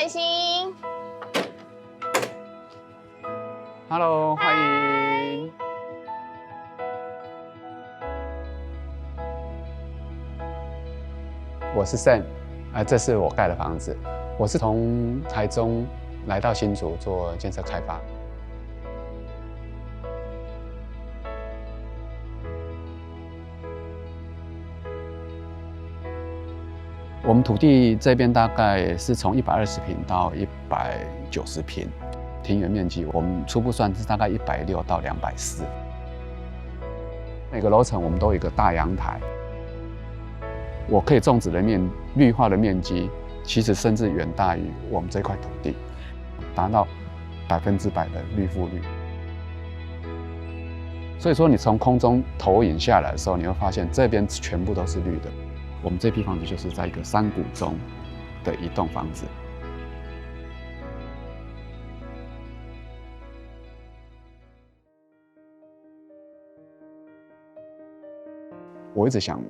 爱心。Hello， 欢迎。我是 Sam， 这是我盖的房子。我是从台中来到新竹做建设开发。我们土地这边大概是从120坪到190坪，庭园面积我们初步算是大概160到240。每个楼层我们都有一个大阳台，我可以种植的绿化的面积，其实甚至远大于我们这块土地，达到100%的绿覆率。所以说，你从空中投影下来的时候，你会发现这边全部都是绿的。我们这批房子就是在一个山谷中的一栋房子。我一直想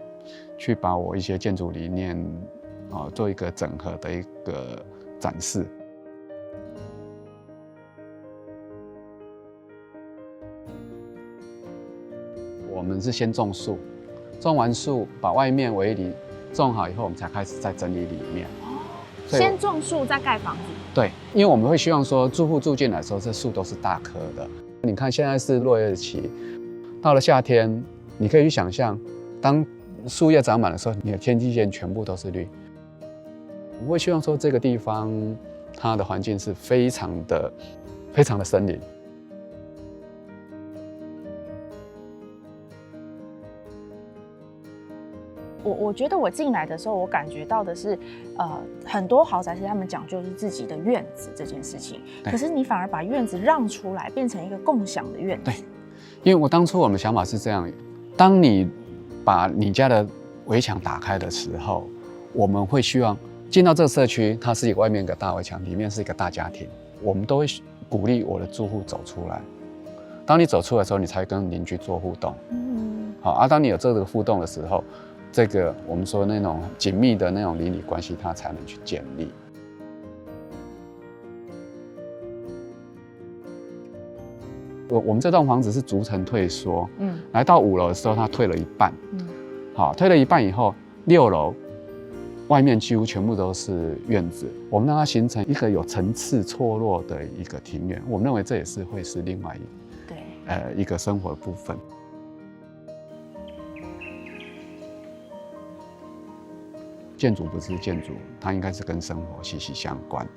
去把我一些建筑理念做一个整合的一个展示。我们是先种树，种完树把外面围篱种好以后，我们才开始再整理里面。先种树再盖房子。对，因为我们会希望说住户住进来的时候，这树都是大棵的。你看现在是落叶期，到了夏天，你可以去想象，当树叶长满的时候，你的天际线全部都是绿。我会希望说这个地方它的环境是非常的森林。我觉得我进来的时候，我感觉到的是，很多豪宅是他们讲究是自己的院子这件事情，可是你反而把院子让出来，变成一个共享的院子。对，因为我当初我们的想法是这样，当你把你家的围墙打开的时候，我们会希望进到这个社区，它是一个外面一个大围墙，里面是一个大家庭，我们都会鼓励我的住户走出来。当你走出来的时候，你才跟邻居做互动。好，当你有这个互动的时候，这个我们说那种紧密的那种邻里关系，它才能去建立。我们这栋房子是逐层退缩，来到5楼的时候，它退了一半，好，退了一半以后，6楼外面几乎全部都是院子，我们让它形成一个有层次错落的一个庭园，我们认为这也是会是另外一个生活的部分。建筑不是建筑，它应该是跟生活息息相关。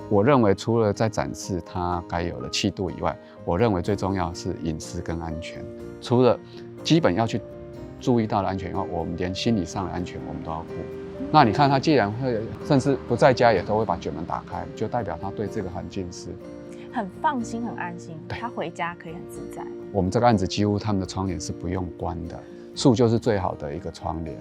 我认为除了在展示它该有的气度以外，我认为最重要是隐私跟安全。除了基本要去注意到的安全以外，我们连心理上的安全我们都要顾。那你看他既然会甚至不在家也都会把卷门打开，就代表他对这个环境是很放心、很安心。他回家可以很自在。我们这个案子几乎他们的窗帘是不用关的，树就是最好的一个窗帘。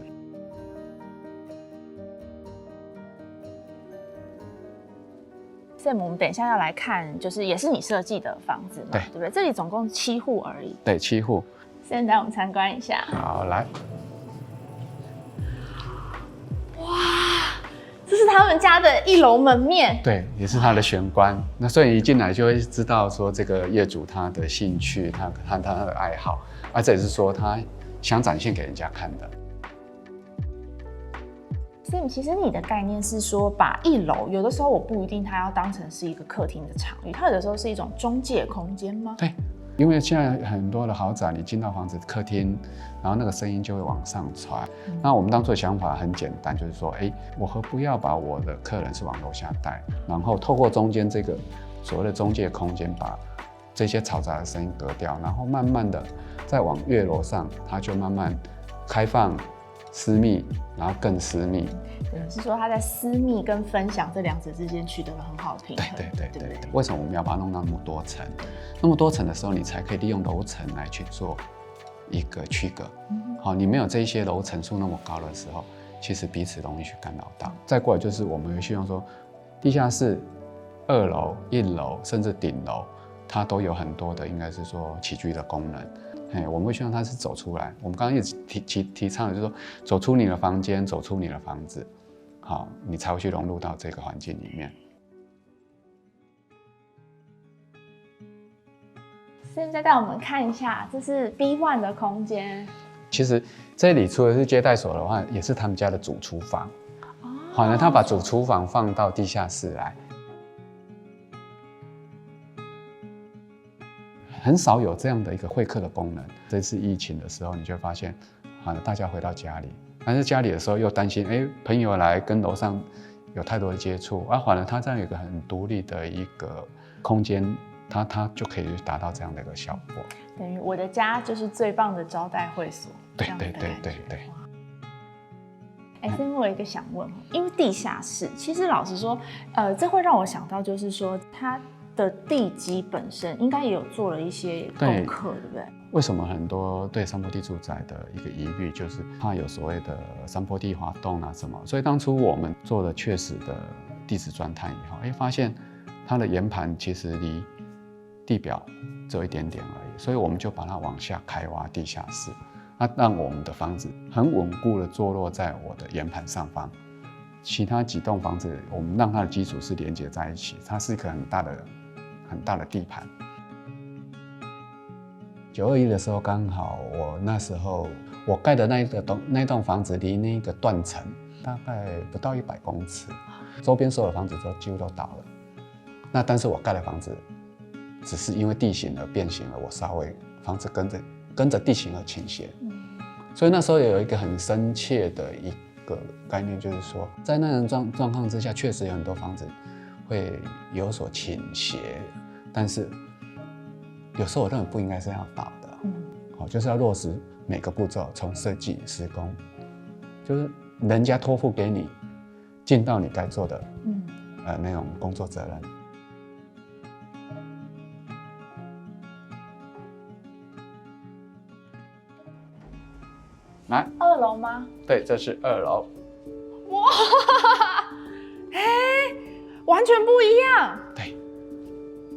Sam， 我们等一下要来看，就是也是你设计的房子嘛，对不对？这里总共7户而已。对，7户。现在我们参观一下。好，来。哇，这是他们家的1楼门面。对，也是他的玄关。那所以一进来就会知道说这个业主他的兴趣，他的爱好，这也是说他想展现给人家看的。所以其实你的概念是说，把1楼有的时候我不一定它要当成是一个客厅的场域，它有的时候是一种中介空间吗？对，因为现在很多的豪宅，你进到房子客厅，然后那个声音就会往上传。那我们当初的想法很简单，就是说，我何不要把我的客人是往楼下带，然后透过中间这个所谓的中介空间，把这些嘈杂的声音隔掉，然后慢慢的再往越楼上，它就慢慢开放。私密，然后更私密。是说他在私密跟分享这2者之间取得了很好的平衡。对。为什么我们要把它弄到那么多层？那么多层的时候，你才可以利用楼层来去做一个区隔。好，你没有这些楼层数那么高的时候，其实彼此容易去干扰到。再过来就是我们会希望说，地下室、2楼、1楼甚至顶楼，它都有很多的应该是说起居的功能。我们会希望他是走出来。我们刚刚一直提倡的就是说，走出你的房间，走出你的房子。好，你才会去融入到这个环境里面。现在带我们看一下，这是 B1 的空间。其实这里除了是接待所的话，也是他们家的主厨房。反而他把主厨房放到地下室来，很少有这样的一个会客的功能。这次疫情的时候，你就会发现，好了，大家回到家里，但是家里的时候又担心，朋友来跟楼上有太多的接触，反而他这样有一个很独立的一个空间，他就可以达到这样的一个效果。等于我的家就是最棒的招待会所。对对对对对。我有一个想问，因为地下室，其实老实说，这会让我想到，就是说它的地基本身应该也有做了一些功课，对不对？为什么很多对山坡地住宅的一个疑虑，就是怕有所谓的山坡地滑动啊什么？所以当初我们做了确实的地质钻探以后，发现它的岩盘其实离地表只有一点点而已，所以我们就把它往下开挖地下室。让我们的房子很稳固的坐落在我的岩盘上方，其他几栋房子我们让它的基础是连接在一起，它是一个很大的地盘。921的时候，刚好我那时候我盖的那栋房子离那个断层大概不到100公尺，周边所有的房子几乎都倒了。那但是我盖的房子只是因为地形而变形了，我稍微房子跟着地形而倾斜。所以那时候也有一个很深切的一个概念，就是说，在那种状况之下，确实有很多房子会有所倾斜，但是有时候我认为不应该是要倒的，就是要落实每个步骤，从设计、施工，就是人家托付给你，尽到你该做的，那种工作责任。来，2楼吗？对，这是2楼。哇，完全不一样。对，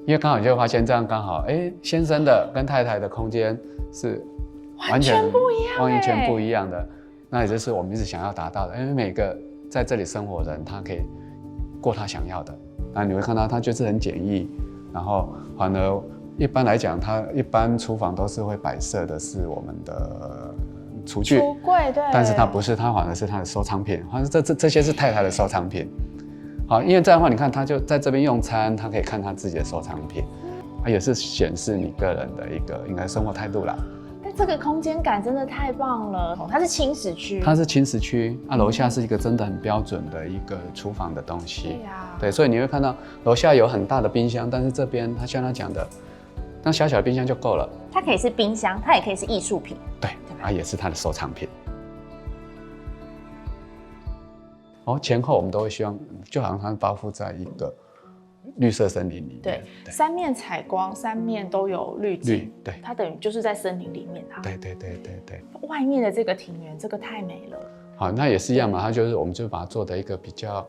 因为刚好你就发现这样刚好，先生的跟太太的空间是完全不一样，完全不一样的。那也就是我们一直想要达到的，因为每个在这里生活的人，他可以过他想要的。那你会看到他就是很简易，然后反而一般来讲，他一般厨房都是会摆设的是我们的厨具、橱柜，对。但是它不是，它反而是它的收藏品，好像这些是太太的收藏品。好，因为这样的话，你看他就在这边用餐，他可以看他自己的收藏品，也是显示你个人的一个应该生活态度啦。但这个空间感真的太棒了，它是轻食区，它是轻食区，楼下是一个真的很标准的一个厨房的东西。对，所以你会看到楼下有很大的冰箱，但是这边它像他讲的，那小小的冰箱就够了。它可以是冰箱，它也可以是艺术品。对，也是它的收藏品。前后我们都会希望，就好像它包覆在一个绿色森林里面。对，三面采光，三面都有绿景。对，它等于就是在森林里面。对。外面的这个庭园，这个太美了。好，那也是一样嘛，我们就把它做的一个比较，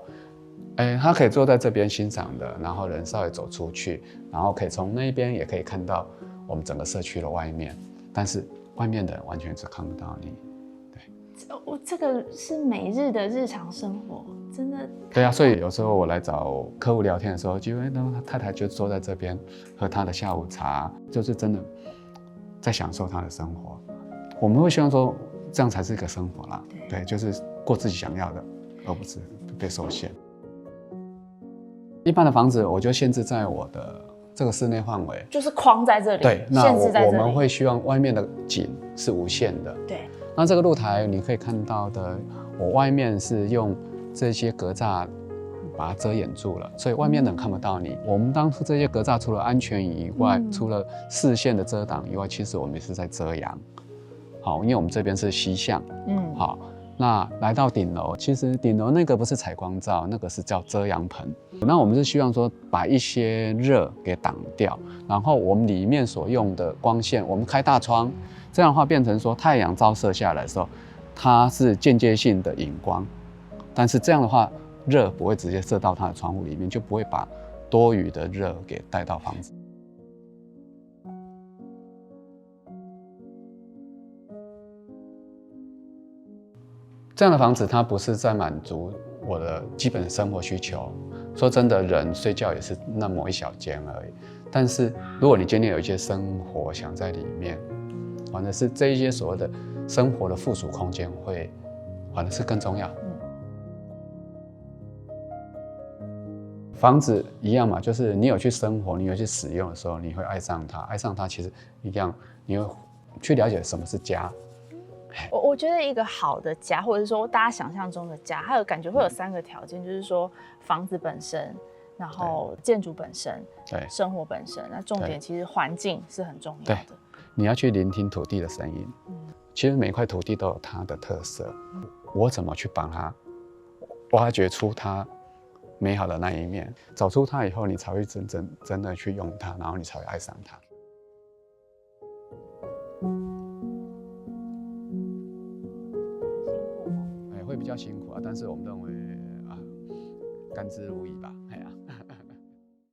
它可以坐在这边欣赏的，然后人稍微走出去，然后可以从那边也可以看到我们整个社区的外面，但是外面的人完全是看不到你。这个是每日的日常生活，真的。对啊，所以有时候我来找客户聊天的时候，就他太太就坐在这边喝他的下午茶，就是真的在享受他的生活。我们会希望说，这样才是一个生活啦。对，就是过自己想要的，而不是被受限。一般的房子，我就限制在我的这个室内范围，就是框在这里。对，那限制在这里。我们会希望外面的景是无限的。对。那这个露台你可以看到的，我外面是用这些格栅把它遮掩住了，所以外面的人看不到你。我们当初这些格栅除了安全以外，除了视线的遮挡以外，其实我们也是在遮阳。好，因为我们这边是西向。好，那来到顶楼，其实顶楼那个不是采光罩，那个是叫遮阳棚。那我们是希望说把一些热给挡掉，然后我们里面所用的光线，我们开大窗。这样的话变成说太阳照射下来的时候，它是间接性的引光，但是这样的话热不会直接射到它的窗户里面，就不会把多余的热给带到房子。这样的房子它不是在满足我的基本生活需求。说真的，人睡觉也是那么一小间而已。但是如果你今天有一些生活想在里面，反而是这一些所谓的生活的附属空间反而是更重要。房子一样嘛，就是你有去生活，你有去使用的时候，你会爱上它。爱上它其实一样，你会去了解什么是家。我觉得一个好的家，或者说大家想象中的家，它有感觉会有3个条件，就是说房子本身，然后建筑本身，对，生活本身。那重点其实环境是很重要的。你要去聆听土地的声音。其实每一块土地都有它的特色，我怎么去帮它挖掘出它美好的那一面，找出它以后，你才会真的去用它，然后你才会爱上它。会比较辛苦啊，但是我们认为甘之如饴吧。